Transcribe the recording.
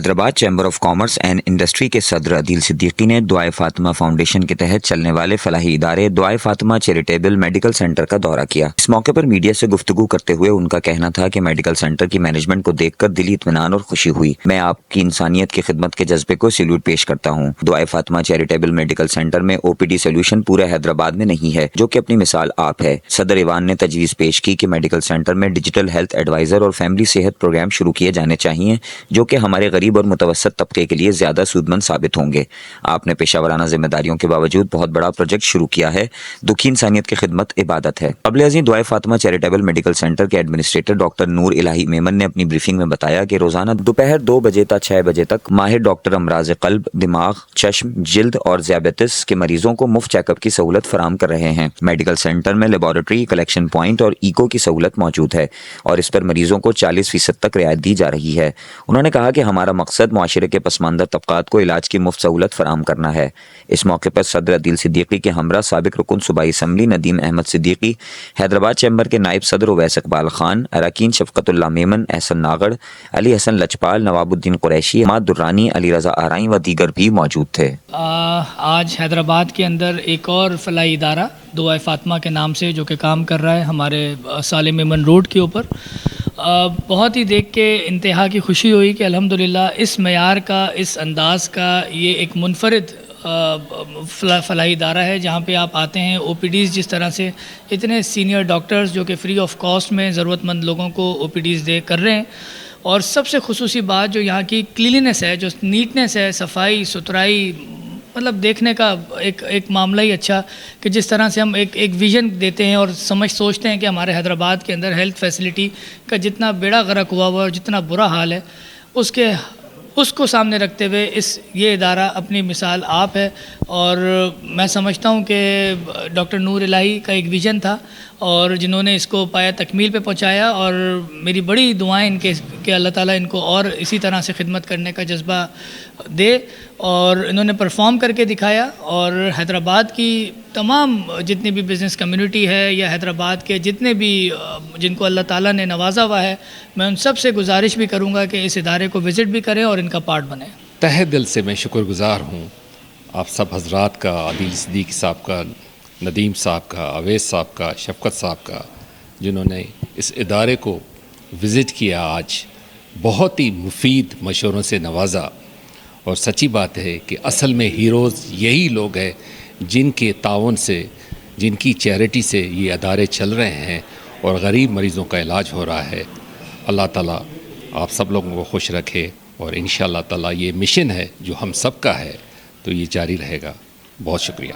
Hyderabad chamber of commerce and industry کے صدر عدیل صدیقی نے دعائے فاطمہ فاؤنڈیشن کے تحت چلنے والے فلاحی ادارے دعائے فاطمہ چیریٹیبل میڈیکل سینٹر کا دورہ کیا۔ اس موقع پر میڈیا سے گفتگو کرتے ہوئے ان کا کہنا تھا کہ میڈیکل سینٹر کی مینجمنٹ کو دیکھ کر دلی اطمینان اور خوشی ہوئی۔ میں آپ کی انسانیت کی خدمت کے جذبے کو سیلوٹ پیش کرتا ہوں۔ دعائے فاطمہ چیریٹیبل میڈیکل سینٹر میں OPD سولوشن پورے حیدرآباد میں نہیں ہے، جو کہ اپنی مثال آپ ہے۔ صدر ایوان نے تجویز پیش کی کہ میڈیکل سینٹر میں ڈیجیٹل ہیلتھ ایڈوائزر اور فیملی صحت پروگرام شروع کیے جانے چاہیے، جو کہ ہمارے غریب اور متوسط طبقے کے لیے زیادہ سودمند ثابت ہوں گے۔ آپ نے پیشہ ورانہ ذمہ داریوں کے باوجود بہت بڑا پروجیکٹ شروع کیا ہے۔ دکھی انسانیت کی خدمت عبادت ہے۔ قبل ازیں دعائے فاطمہ چیریٹیبل میڈیکل سینٹر کے ایڈمنسٹریٹر ڈاکٹر نور الہی میمن نے اپنی بریفنگ میں بتایا کہ روزانہ دوپہر 2 بجے تا 6 بجے تک ماہر ڈاکٹر امراض قلب، دماغ، چشم، جلد اور ذیابیطس کے مریضوں کو مفت چیک اپ کی سہولت فراہم کر رہے ہیں۔ میڈیکل سینٹر میں لیبارٹری، کلیکشن پوائنٹ اور ایکو کی سہولت موجود ہے اور اس پر مریضوں کو 40% تک رعایت دی جا رہی ہے۔ انہوں نے کہا کہ ہمارا مقصد معاشرے کے پسماندہ طبقات کو علاج کی مفت سہولت فراہم کرنا ہے۔ اس موقع پر صدر عدیل صدیقی کے ہمراہ سابق رکن صوبائی اسمبلی ندیم احمد صدیقی، حیدرآباد چیمبر کے نائب صدر اویس اقبال خان، اراکین شفقت اللہ میمن، احسن ناگڑ، علی حسن لجپال، نواب الدین قریشی، حماد درانی، علی رضا آرائیں و دیگر بھی موجود تھے۔ آج حیدرآباد کے اندر ایک اور فلاحی ادارہ دعائے فاطمہ کے نام سے جو کہ کام کر رہا ہے ہمارے سالم میمن روڈ کے اوپر، بہت ہی دیکھ کے انتہا کی خوشی ہوئی کہ الحمدللہ اس معیار کا، اس انداز کا یہ ایک منفرد فلاحی ادارہ ہے جہاں پہ آپ آتے ہیں۔ OPDs جس طرح سے اتنے سینئر ڈاکٹرز جو کہ فری آف کاسٹ میں ضرورت مند لوگوں کو OPDs دے کر رہے ہیں، اور سب سے خصوصی بات جو یہاں کی کلیننس ہے، جو نیٹنس ہے، صفائی ستھرائی، مطلب دیکھنے کا ایک معاملہ ہی اچھا کہ جس طرح سے ہم ایک ویژن دیتے ہیں اور سوچتے ہیں کہ ہمارے حیدرآباد کے اندر ہیلتھ فیسلٹی کا جتنا بیڑا غرق ہوا اور جتنا برا حال ہے، اس کو سامنے رکھتے ہوئے یہ ادارہ اپنی مثال آپ ہے۔ اور میں سمجھتا ہوں کہ ڈاکٹر نور الہی کا ایک ویژن تھا اور جنہوں نے اس کو پایا تکمیل پہ پہنچایا، اور میری بڑی دعائیں ان کے کہ اللہ تعالیٰ ان کو اور اسی طرح سے خدمت کرنے کا جذبہ دے، اور انہوں نے پرفارم کر کے دکھایا۔ اور حیدرآباد کی تمام جتنی بھی بزنس کمیونٹی ہے یا حیدرآباد کے جتنے بھی جن کو اللہ تعالیٰ نے نوازا ہوا ہے، میں ان سب سے گزارش بھی کروں گا کہ اس ادارے کو وزٹ بھی کریں اور ان کا پارٹ بنیں۔ تہہ دل سے میں شکر گزار ہوں آپ سب حضرات کا، عدیل صدیقی صاحب کا، ندیم صاحب کا، اویس صاحب کا، شفقت صاحب کا، جنہوں نے اس ادارے کو وزٹ کیا، آج بہت ہی مفید مشوروں سے نوازا۔ اور سچی بات ہے کہ اصل میں ہیروز یہی لوگ ہیں جن کے تعاون سے، جن کی چیریٹی سے یہ ادارے چل رہے ہیں اور غریب مریضوں کا علاج ہو رہا ہے۔ اللہ تعالیٰ آپ سب لوگوں کو خوش رکھے، اور انشاءاللہ تعالیٰ یہ مشن ہے جو ہم سب کا ہے تو یہ جاری رہے گا۔ بہت شکریہ۔